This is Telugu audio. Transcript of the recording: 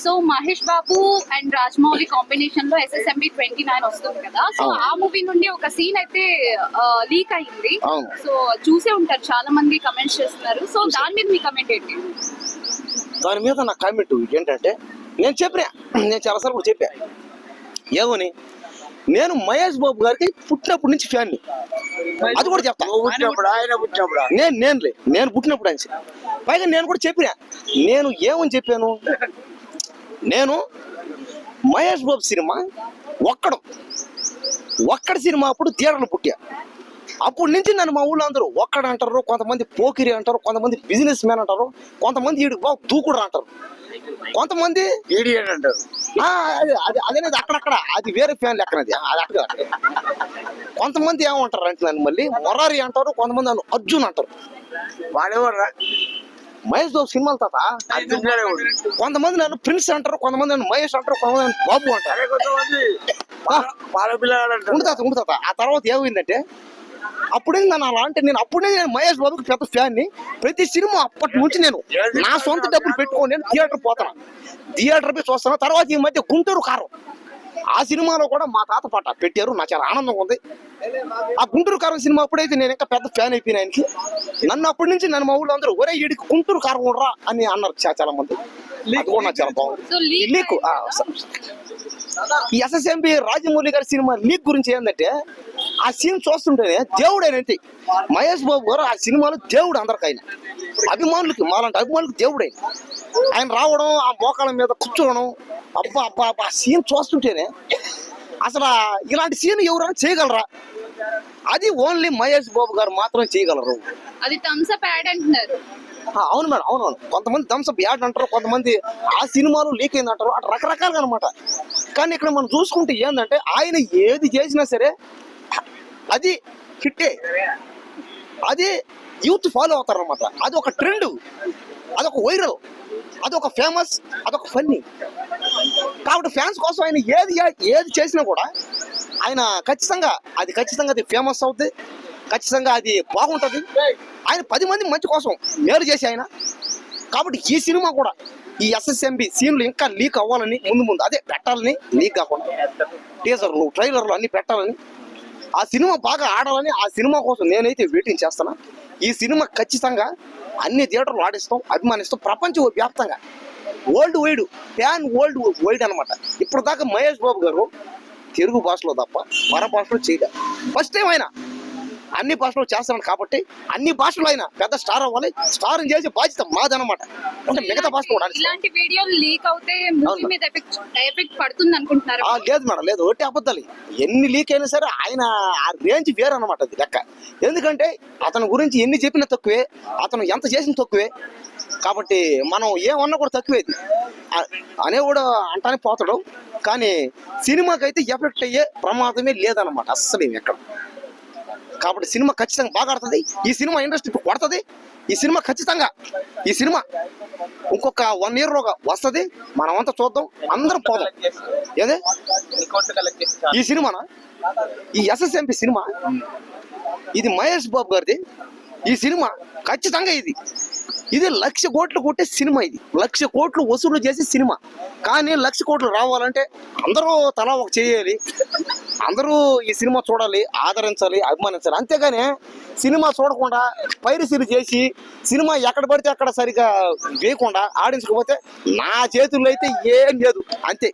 So Mahesh Babu and Rajamouli combination లో SSMB 29 వస్తుంది కదా. సో ఆ మూవీ నుండి ఒక సీన్ అయితే లీక్ అయింది. సో చూసే ఉంటారు, చాలా మంది కమెంట్స్ చేస్తున్నారు. సో దాని మీద మీ కమెంట్ ఏంటి? దాని మీద నా కామెంట్ ఏంటంటే, నేను చాలాసార్లు కూడా చెప్పా ఏమని, నేను మహేష్ బాబు గారికి పుట్టినప్పటి నుంచి ఫ్యాన్ని. అది కూడా చెప్తా, నేను పుట్టినప్పుడు అని. పైగా నేను కూడా చెప్పినా, నేను ఏమని చెప్పాను, నేను మహేష్ బాబు సినిమా ఒక్కడి సినిమా అప్పుడు థియేటర్లు పుట్టా. అప్పటి నుంచి నన్ను మా ఊళ్ళో అందరూ ఒక్కడ అంటారు, కొంతమంది పోకిరి అంటారు, కొంతమంది బిజినెస్ మ్యాన్ అంటారు, కొంతమంది ఈడు బాబు దూకుడు అంటారు, కొంతమంది ఈడియట్ అంటారు. అదేనేది అక్కడక్కడ అది వేరే ఫ్యాన్ లెక్కనది. అది అక్కడ కొంతమంది ఏమంటారు అంటే నన్ను మళ్ళీ మొరారి అంటారు, కొంతమంది నన్ను అర్జున్ అంటారు. వాడేవర్రా మహేష్ బాబు సినిమాలు తాత. కొంతమంది నన్ను ప్రిన్స్ అంటారు, కొంతమంది నన్ను మహేష్ అంటారు, కొంతమంది నన్ను బాబు అంటారు. ఉండు తాత. ఆ తర్వాత ఏమైందంటే, అప్పుడే నన్ను అలా అంటే నేను మహేష్ బాబుకి పెద్ద ఫ్యాన్ని. ప్రతి సినిమా అప్పటి నుంచి నేను నా సొంత డబ్బులు పెట్టుకొని నేను థియేటర్ పోతాను, థియేటర్ పోయి చూస్తాను. తర్వాత ఈ మధ్య గుంటూరు కారం, ఆ సినిమాలో కూడా మా తాత పాట పెట్టారు, నాకు చాలా ఆనందంగా ఉంది. ఆ గుంటూరు కారం సినిమా అప్పుడైతే నేను ఇంకా పెద్ద ఫ్యాన్ అయిపోయినా ఆయనకి. నన్ను అప్పటి నుంచి నన్ను మా ఊళ్ళో అందరూ ఒరే ఈడికి గుంటూరు కారం ఉండరా అని అన్నారు చాలా మంది. అది కూడా నాకు చాలా బాగుంది. లీక్ ఈ SSMB రాజమౌళి గారి సినిమా లీక్ గురించి ఏంటంటే, ఆ సీన్ చూస్తుంటేనే దేవుడు అయినంతే. మహేష్ బాబు గారు ఆ సినిమాలో దేవుడు, అందరికి ఆయన అభిమానులకి, మాలాంటి అభిమానులకి దేవుడు ఆయన రావడం, ఆ మోకాళ్ళ మీద కూర్చోవడం, అబ్బా ఆ సీన్ చూస్తుంటేనే అసలు ఇలాంటి సీన్ ఎవరైనా చేయగలరా? అది ఓన్లీ మహేష్ బాబు గారు మాత్రమే చేయగలరు. అది థమ్స్ అప్ యాడ్ అంటున్నారు. అవును మేడం, అవునవును. కొంతమంది థమ్స్ అప్ యాడ్ అంటారు, కొంతమంది ఆ సినిమాలు లీక్ అయింది అంటారు, అటు రకరకాలుగా అనమాట. కానీ ఇక్కడ మనం చూసుకుంటే ఏంటంటే, ఆయన ఏది చేసినా సరే అది హిట్టే, అది యూత్ ఫాలో అవుతారు అనమాట. అది ఒక ట్రెండ్, అదొక వైరల్, అదొక ఫేమస్, అదొక ఫన్నీ. కాబట్టి ఫ్యాన్స్ కోసం ఆయన ఏది చేసినా కూడా ఆయన ఖచ్చితంగా అది ఫేమస్ అవుతుంది, ఖచ్చితంగా అది బాగుంటుంది. ఆయన 10 మంది మంచి కోసం మేలు చేసి ఆయన. కాబట్టి ఈ సినిమా కూడా ఈ SSMB సీన్లు ఇంకా లీక్ అవ్వాలని ముందు అదే పెట్టాలని, లీక్ కాకుండా టీజర్లు, ట్రైలర్లు అన్ని పెట్టాలని, ఆ సినిమా బాగా ఆడాలని, ఆ సినిమా కోసం నేనైతే వెయిటింగ్ చేస్తున్నా. ఈ సినిమా ఖచ్చితంగా అన్ని థియేటర్లు ఆడిస్తాం, అభిమానిస్తాం. ప్రపంచ వ్యాప్తంగా వరల్డ్ వైడ్ అనమాట. ఇప్పుడు దాకా మహేష్ బాబు గారు తెలుగు భాషలో తప్ప మరో భాషలో చేయలేదు. ఫస్ట్ టైం ఆయన అన్ని భాషలో చేస్తున్నాడు. కాబట్టి అన్ని భాషలో ఆయన పెద్ద స్టార్ అవ్వాలి. స్టార్ చేసే బాధ్యత మాదనమాట. అంటే మిగతా భాష కూడా ఇలాంటి వీడియోలు లీక్ అవుతే మూవీ మీద ఎఫెక్ట్ పడుతుంది అనుకుంటున్నారు? లేదు మేడం, లేదు. ఒకటి అబద్ధాలు. ఎన్ని లీక్ అయినా సరే ఆయన ఆ రేంజ్ వేరు అనమాట, అది లెక్క. ఎందుకంటే అతని గురించి ఎన్ని చెప్పినా తక్కువే, అతను ఎంత చేసిన తక్కువే. కాబట్టి మనం ఏమన్నా కూడా తక్కువేది అనేవాడు అంటానే పోతాడు. కానీ సినిమాకైతే ఎఫెక్ట్ అయ్యే ప్రమాదమే లేదనమాట అస్సలు ఎక్కడ. కాబట్టి సినిమా ఖచ్చితంగా బాగా ఆడుతుంది. ఈ సినిమా ఇండస్ట్రీ కొడుతుంది. ఈ సినిమా ఖచ్చితంగా ఇంకొక 1 year వస్తుంది. మనమంతా చూద్దాం, అందరం పోదాం. ఏదే ఈ సినిమానా, ఈ SSMB సినిమా, ఇది మహేష్ బాబు గారిది. ఈ సినిమా ఖచ్చితంగా ఇది 1,00,000 కోట్లు కొట్టే సినిమా. ఇది 1,00,000 కోట్లు వసూలు చేసే సినిమా. కానీ 1,00,000 కోట్లు రావాలంటే అందరూ తలా ఒక చేయాలి, అందరూ ఈ సినిమా చూడాలి, ఆదరించాలి, అభిమానించాలి. అంతేగాని సినిమా చూడకుండా పైరసీలు చేసి సినిమా ఎక్కడ పడితే అక్కడ సరిగా వేయకుండా ఆడించకపోతే నా చేతుల్లో అయితే ఏం లేదు. అంతే.